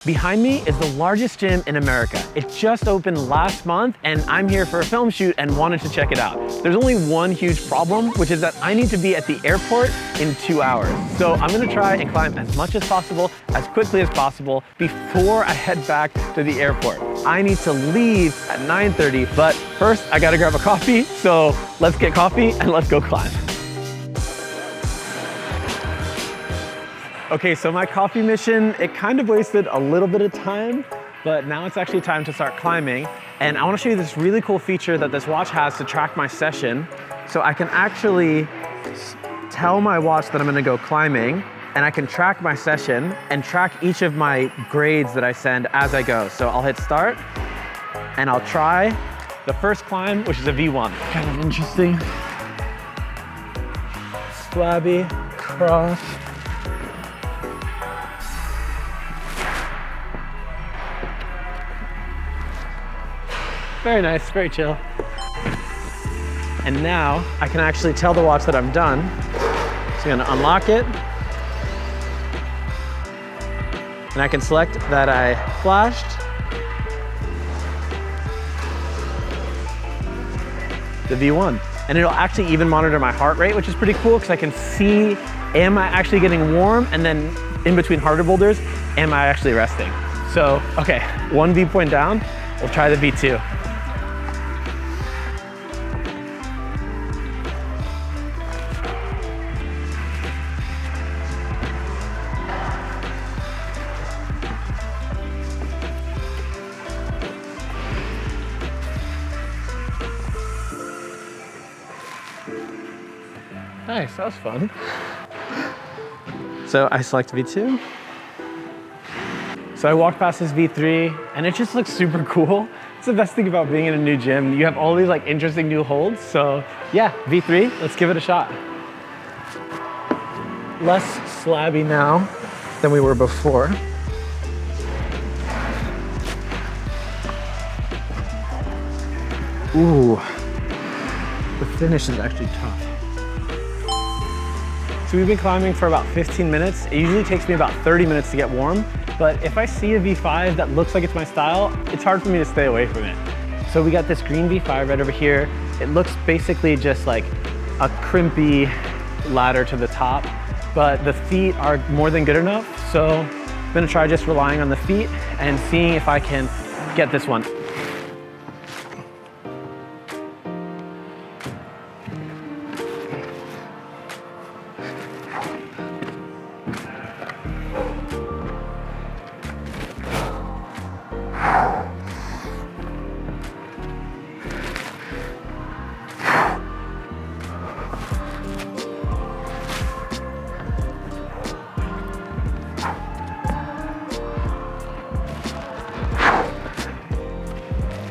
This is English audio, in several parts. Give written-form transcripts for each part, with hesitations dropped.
Behind me is the largest gym in America. It just opened last month and I'm here for a film shoot and wanted to check it out. There's only one huge problem, which is that I need to be at the airport in 2 hours. So I'm gonna try and climb as much as possible, as quickly as possible before I head back to the airport. I need to leave at 9:30, but first I gotta grab a coffee. So let's get coffee and let's go climb. Okay, so my coffee mission, it kind of wasted a little bit of time, but now it's actually time to start climbing. And I wanna show you this really cool feature that this watch has to track my session. So I can actually tell my watch that I'm gonna go climbing, and I can track my session and track each of my grades that I send as I go. So I'll hit start, and I'll try the first climb, which is a V1. Kind of interesting. Slabby, cross. Very nice, very chill. And now I can actually tell the watch that I'm done. So I'm gonna unlock it. And I can select that I flashed. The V1. And it'll actually even monitor my heart rate, which is pretty cool because I can see, am I actually getting warm? And then in between harder boulders, am I actually resting? So, okay, one V point down, we'll try the V2. Nice, that was fun. So I select V2. So I walked past this V3 and it just looks super cool. It's the best thing about being in a new gym. You have all these like interesting new holds. So yeah, V3, let's give it a shot. Less slabby now than we were before. Ooh, the finish is actually tough. So we've been climbing for about 15 minutes. It usually takes me about 30 minutes to get warm, but if I see a V5 that looks like it's my style, it's hard for me to stay away from it. So we got this green V5 right over here. It looks basically just like a crimpy ladder to the top, but the feet are more than good enough. So I'm gonna try just relying on the feet and seeing if I can get this one.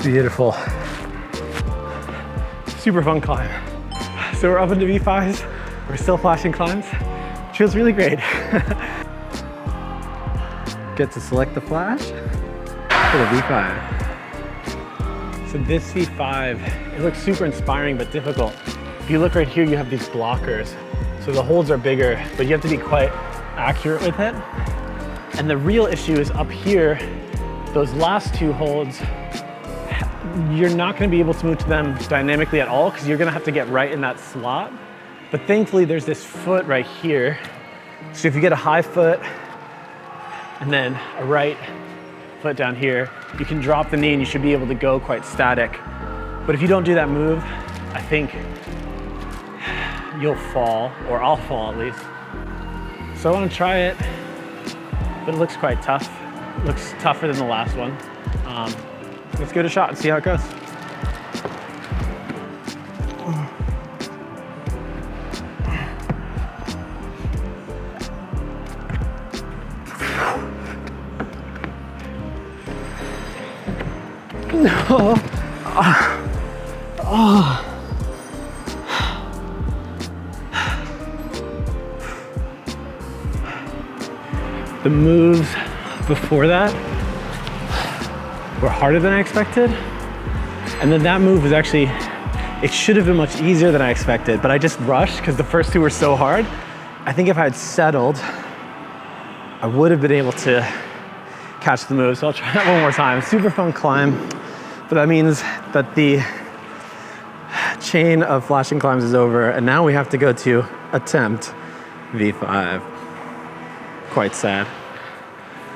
Beautiful. Super fun climb. So we're up into V5s. We're still flashing climbs. Feels really great. Get to select the flash for the V5. So this V5, it looks super inspiring but difficult. If you look right here, you have these blockers. So the holds are bigger, but you have to be quite accurate with it. And the real issue is up here, those last two holds, you're not gonna be able to move to them dynamically at all because you're gonna have to get right in that slot. But thankfully there's this foot right here. So if you get a high foot and then a right foot down here, you can drop the knee and you should be able to go quite static. But if you don't do that move, I think you'll fall, or I'll fall at least. So I wanna try it, but it looks quite tough. It looks tougher than the last one. Let's give it a shot and see how it goes. No. The moves before that were harder than I expected. And then that move was actually, it should have been much easier than I expected, but I just rushed because the first two were so hard. I think if I had settled, I would have been able to catch the move. So I'll try that one more time. Super fun climb, but that means that the chain of flashing climbs is over, and now we have to go to attempt V5. Quite sad,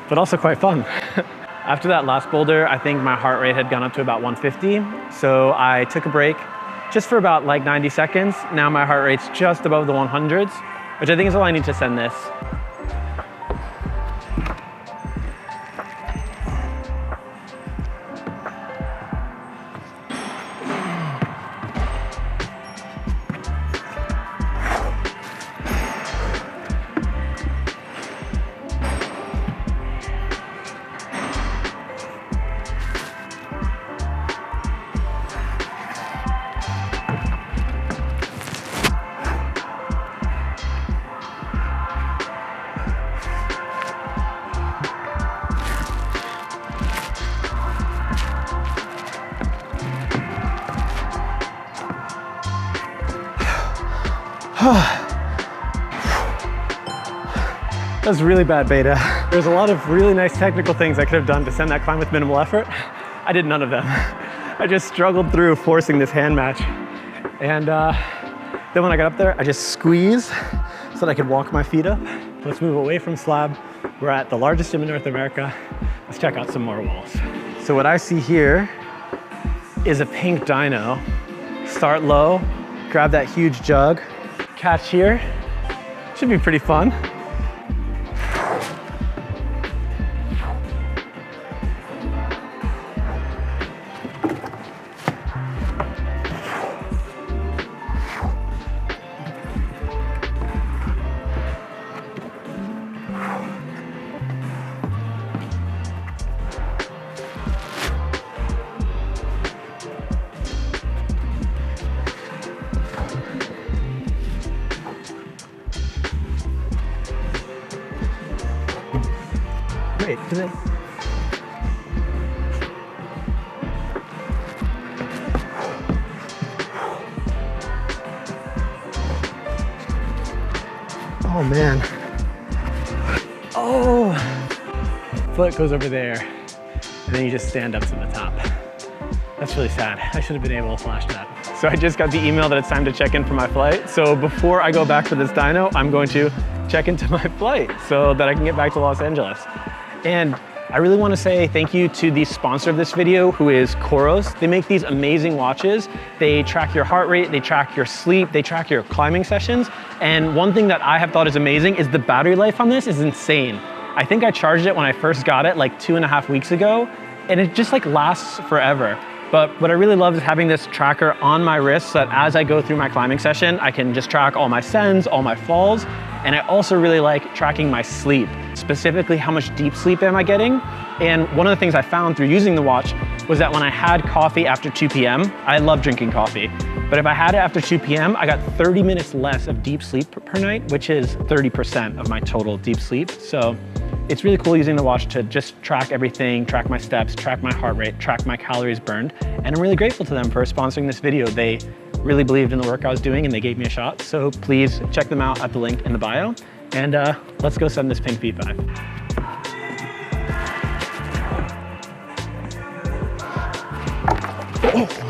but also quite fun. After that last boulder, I think my heart rate had gone up to about 150. So I took a break just for about like 90 seconds. Now my heart rate's just above the 100s, which I think is all I need to send this. That was really bad beta. There's a lot of really nice technical things I could have done to send that climb with minimal effort. I did none of them. I just struggled through forcing this hand match. And then when I got up there, I just squeezed so that I could walk my feet up. Let's move away from slab. We're at the largest gym in North America. Let's check out some more walls. So what I see here is a pink dyno. Start low, grab that huge jug, catch here. Should be pretty fun. Wait, today. Oh man. Oh, foot goes over there, and then you just stand up to the top. That's really sad. I should have been able to flash that. So I just got the email that it's time to check in for my flight. So before I go back for this dyno, I'm going to check into my flight so that I can get back to Los Angeles. And I really want to say thank you to the sponsor of this video, who is Coros. They make these amazing watches. They track your heart rate, they track your sleep, they track your climbing sessions. And one thing that I have thought is amazing is the battery life on this is insane. I think I charged it when I first got it like 2.5 weeks ago, and it just like lasts forever. But what I really love is having this tracker on my wrist so that as I go through my climbing session, I can just track all my sends, all my falls. And I also really like tracking my sleep, specifically how much deep sleep am I getting. And one of the things I found through using the watch was that when I had coffee after 2 p.m., I love drinking coffee, but if I had it after 2 p.m., I got 30 minutes less of deep sleep per night, which is 30% of my total deep sleep. So it's really cool using the watch to just track everything, track my steps, track my heart rate, track my calories burned. And I'm really grateful to them for sponsoring this video. They really believed in the work I was doing and they gave me a shot. So please check them out at the link in the bio. And let's go send this pink V5. Oh.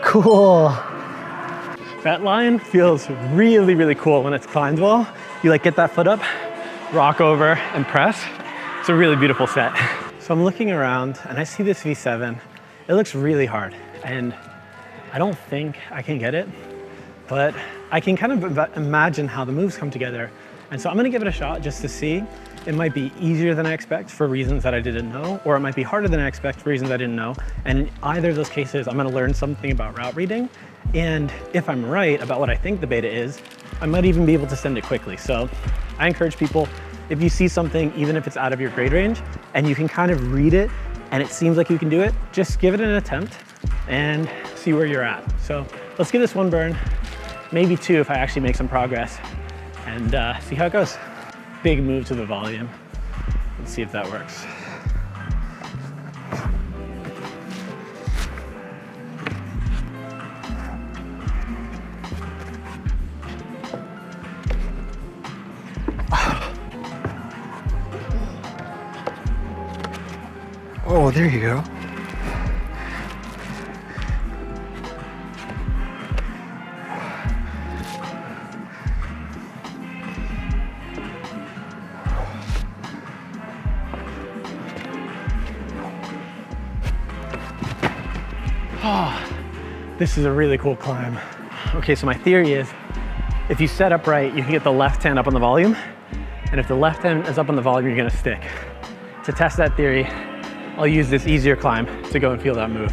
Cool. That line feels really, really cool when it's climbed well. You like get that foot up, rock over and press. It's a really beautiful set. So I'm looking around and I see this V7. It looks really hard and I don't think I can get it, but I can kind of imagine how the moves come together. And so I'm gonna give it a shot just to see. It might be easier than I expect for reasons that I didn't know, or it might be harder than I expect for reasons I didn't know. And in either of those cases, I'm gonna learn something about route reading. And if I'm right about what I think the beta is, I might even be able to send it quickly. So I encourage people, if you see something, even if it's out of your grade range, and you can kind of read it, and it seems like you can do it, just give it an attempt and see where you're at. So let's give this one burn. maybe 2 if I actually make some progress, and see how it goes. Big move to the volume. Let's see if that works. Oh, there you go. Oh, this is a really cool climb. Okay, so my theory is if you set up right, you can get the left hand up on the volume, and if the left hand is up on the volume, you're gonna stick. To test that theory, I'll use this easier climb to go and feel that move.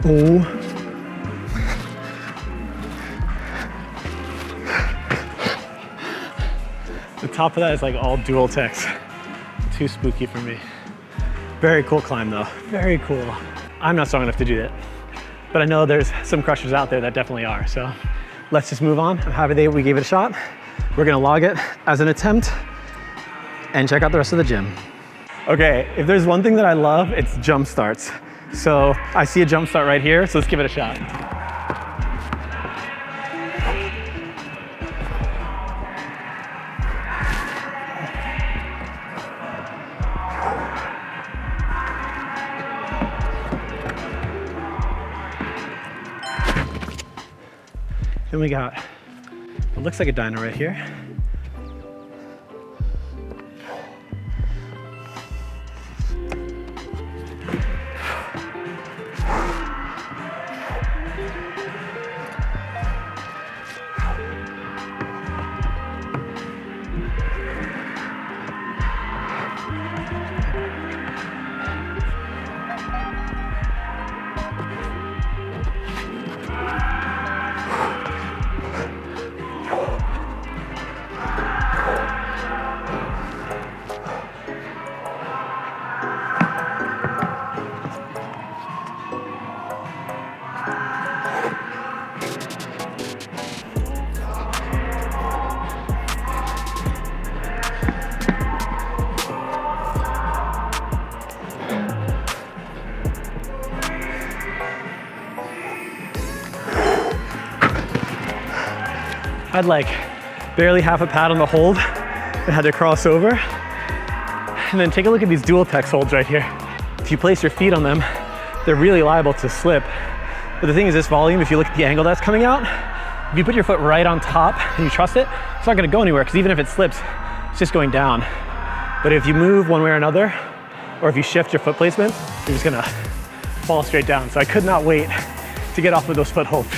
Oh. The top of that is like all dual techs. Too spooky for me. Very cool climb though, very cool. I'm not strong enough to do that, but I know there's some crushers out there that definitely are, so let's just move on. I'm happy that we gave it a shot. We're gonna log it as an attempt and check out the rest of the gym. Okay, if there's one thing that I love, it's jump starts. So I see a jump start right here, so let's give it a shot. Then we got, it looks like a dyno right here. I had like barely half a pad on the hold and had to cross over. And then take a look at these dual text holds right here. If you place your feet on them, they're really liable to slip. But the thing is, this volume, if you look at the angle that's coming out, if you put your foot right on top and you trust it, it's not gonna go anywhere, because even if it slips, it's just going down. But if you move one way or another, or if you shift your foot placement, you're just gonna fall straight down. So I could not wait to get off with those footholds.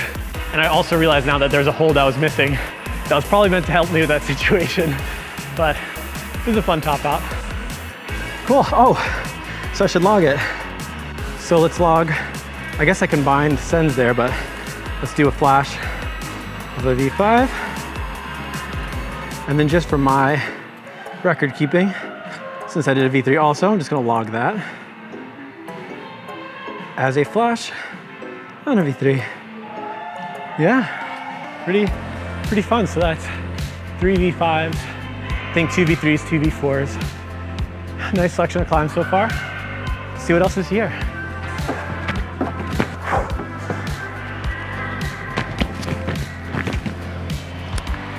And I also realize now that there's a hold I was missing that was probably meant to help me with that situation. But it was a fun top out. Cool, oh, so I should log it. So let's log, I guess I combined sends there, but let's do a flash of a V5. And then just for my record keeping, since I did a V3 also, I'm just gonna log that as a flash on a V3. Yeah, pretty fun. So that's 3 V5s, I think 2 V3s, 2 V4s. Nice selection of climbs so far. Let's see what else is here.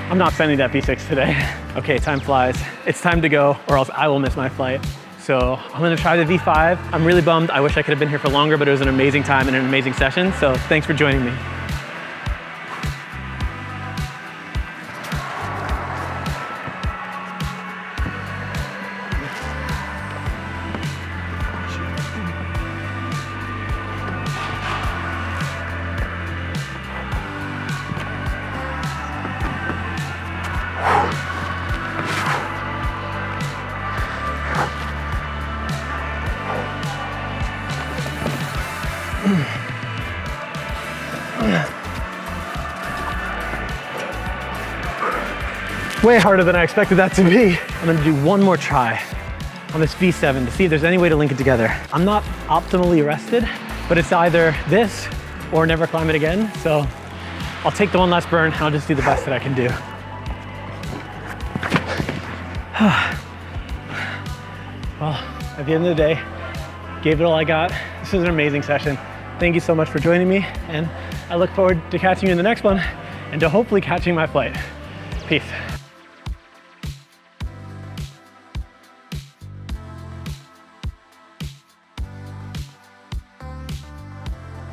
I'm not sending that V6 today. Okay, time flies. It's time to go, or else I will miss my flight. So I'm gonna try the V5. I'm really bummed. I wish I could have been here for longer, but it was an amazing time and an amazing session. So thanks for joining me. Way harder than I expected that to be. I'm gonna do one more try. on this V7 to see if there's any way to link it together. I'm not optimally rested, but it's either this or never climb it again. So I'll take the one last burn and I'll just do the best that I can do. Well, at the end of the day, gave it all I got. This was an amazing session. Thank you so much for joining me, and I look forward to catching you in the next one and to hopefully catching my flight. Peace.